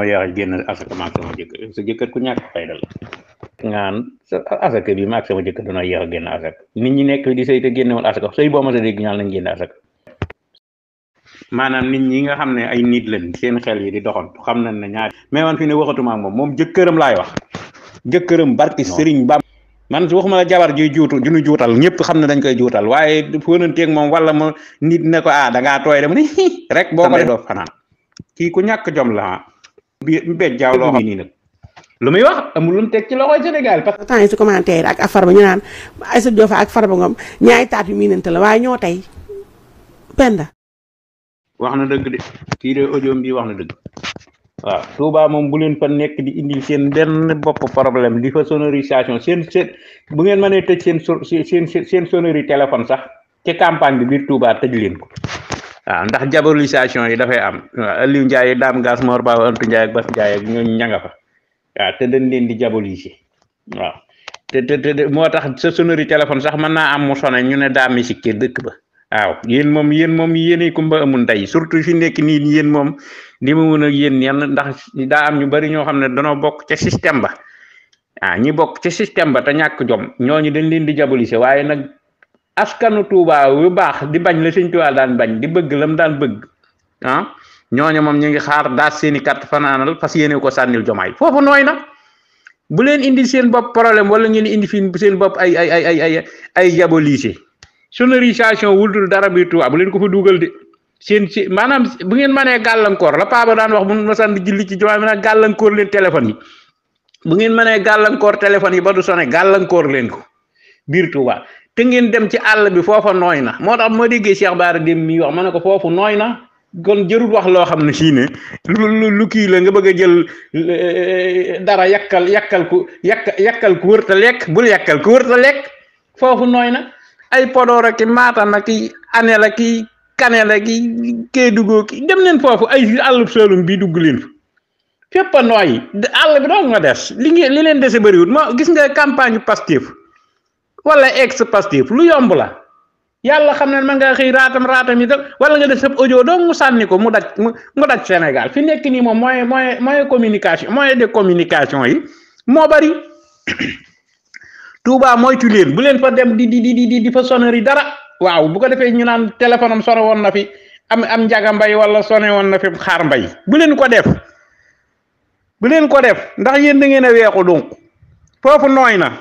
yeex a génn asaka maag sama jëkkër sa jëkkër ku ñàkk fayda la ngaan sa asaka bi maag sama jëkkër danoo yeex a génn asaka nit ñi nekk di sëy te génnewul asaka sëy boo ma sa dégg ñaan lañ génn asaka maanaam nit ñi nga xam ne ay nit lañ seen xel yi di doxantu xam nañ ne ñaar mais man fi ne waxatuma ak moom jëkkëram laay wax jëkkëram barki sëriñ Bam man waxuma la jabar juy juutu juñu juutal ñëpp xam ne dañ koy juutal waaye fóonanteeg moom wala mo nit ne ko da ngaa tooy dem ni rek boo ko doo fanaan kii ku ñàkk jom la bi mbéj jaaw loo xam nii nag lu muy wax amul lu mu teg ci loxoy Sénégal parce que temps yi si commentaire ak Farba ñu naan Aïssatou Diop Fall ak Farba Ngom ñaari taat yu miinante la waaye ñoo tey Penda wax na dëgg de kii de audio bi wax na dëgg waaw Touba moom bu leen fa nekk di indil seen benn bopp problème di fa sonorisation seen bu ngeen mënee tëj seen sonnerie téléphone sax ci campagne bi biir Touba tëj leen ko waaw ndax diabolisation yi dafay am waaw Aliou Ndiaye Dame Gas Mor Ba Antou Ndiaye ak Bass Ndiaye ak ñooñu ñanga fa waaw te dañ leen di diaboliser waaw te moo tax sa sonnerie téléphone sax mën naa am mu sone ñu ne daa musique dëkk ba waaw yéen moom yéenay kumba amul ndey surtout fi nekk nii yéen moom li ma mën a yéen yenn ndax daa am ñu bari ñoo xam ne danoo bokk ca système ba ñi bokk ca système ba te ñàkk jom ñooñu dañ leen di diaboliser waaye nag askanu Touba yu baax di bañ la Sëñ Tuubaa daan bañ di bëgg lam daan bëgg ñooñu moom ñu ngi xaar daas seeni carte fanaanal fas yéene ko sànnil Jomaay foofu nooy na bu leen indi seen bopp problème wala ngeen indi fi seen bopp ay diaboliser sonorisation wuldul dara biir Touba bu leen ko fa dugal de seen maanaam bu ngeen mënee gàllankoor la Paa ba daan wax bu ma sant julli ci Jomaay bi nag gàllankoor leen téléphone yi bu ngeen mënee gàllankoor téléphone yi ba du sone gàllankoor leen ko biir Touba te ngeen dem ci àll bi foofa nooy na moo tax ma déggee Cheikh Bara dem mi wax ma ne ko foofu nooy na kon jërul wax loo xam ne sii ne lu kii la nga bëgg a jël dara yakkal ku wër ta lekk bul yakkal ku wër ta lekk foofu nooy na ay Podor ak Matam ak Anel ak Kanel ak Kédougou ki dem leen foofu ay àllub Saalum bi dugg leen fa fépp a nooy àll bi doon nga des li leen dese bëriwul moo gis nga campagne Pastef wala ex Pastef lu yomb la yàlla xam ne man nga xëy raatam yi wala nga def sa audio dong mu sànni ko mu daj Sénégal fi nekk nii moom moyen communication moyen de communication yi moo bari Touba moytu leen bu leen fa dem di fa sonnerie dara waaw bu ko defee ñu naan téléphone am sone woon na fi am njaga mbay wala sone woon na fi xaar mbay bu leen ko def ndax yéen da ngeen a weexu donc foofu nooy na